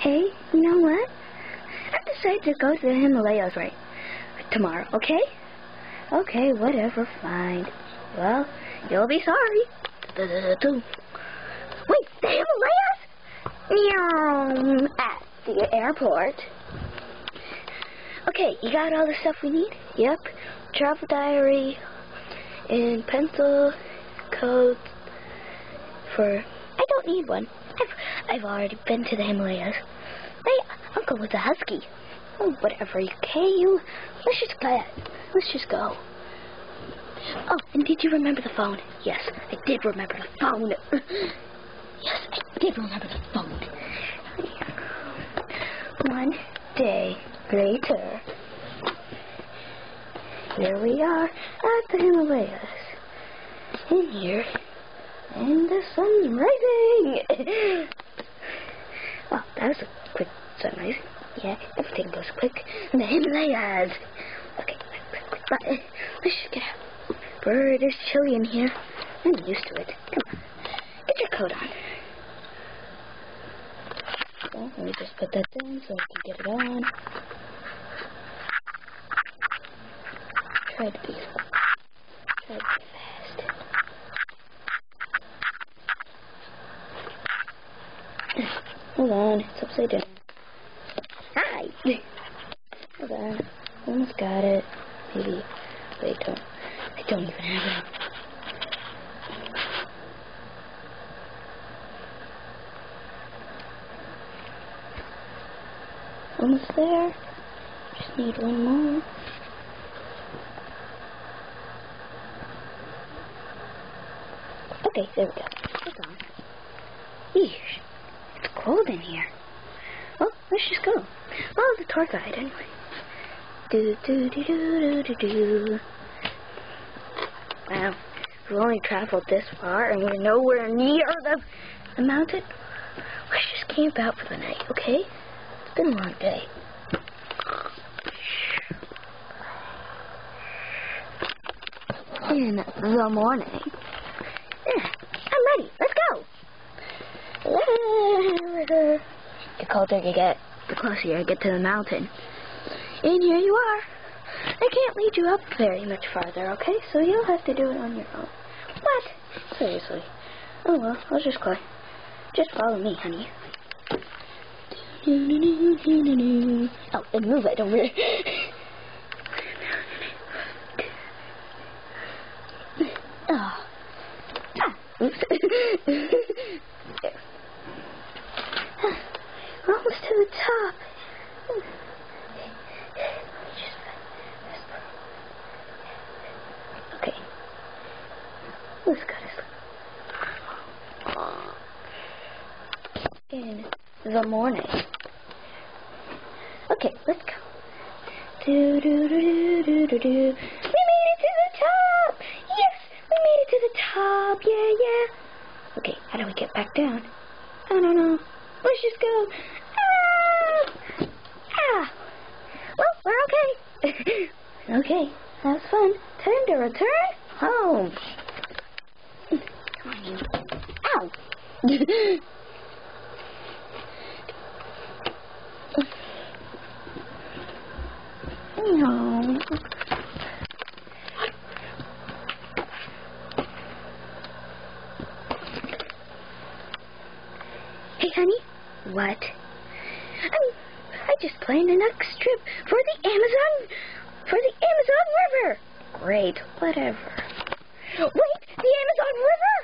Hey, you know what? I've decided to go to the Himalayas tomorrow, okay? Okay, whatever, fine. Well, you'll be sorry. Wait, the Himalayas? Meow, at the airport. Okay, you got all the stuff we need? Yep. Travel diary and pencil, codes for... I don't need one. I've already been to the Himalayas. My uncle was a husky. Oh, whatever. Okay, let's just go. Oh, and did you remember the phone? Yes, I did remember the phone. Yes, I did remember the phone. One day later, here we are at the Himalayas. In here, and the sun's rising. Oh, that was a quick sunrise. Yeah, everything goes quick in the Himalayas. Okay, let's just get out. Bird, it's chilly in here. I'm used to it. Come on, get your coat on. Well, let me just put that down so I can get it on. Try to be fast. Hold on, it's upside down. Hi! Hold on, almost got it. Maybe, wait, I don't even have it. Almost there. Just need one more. Okay, there we go. It's on. Yeesh. It's cold in here. Well, let's just go. Follow the tour guide anyway. Do. Wow. We've only traveled this far and we're nowhere near the mountain. Let's just camp out for the night, okay? It's been a long day. In the morning. Yeah, I'm ready. Let's go. The colder you get, the closer you get to the mountain. And here you are. I can't lead you up very much farther, okay? So you'll have to do it on your own. What? Seriously. Oh well, I'll just climb. Just follow me, honey. Oh, and move it over. Oh. Oops. We're almost to the top. Okay. Let's go. In the morning. Okay, let's go. We made it to the top! Yes, we made it to the top! Yeah. Okay, how do we get back down? I don't know. Let's just go. Ah! Well, we're okay. Okay, that was fun. Time to return home. Come on, you. Ow! No. Hey, honey. What? I just planned the next trip for the Amazon River. Great, whatever. Wait, the Amazon River?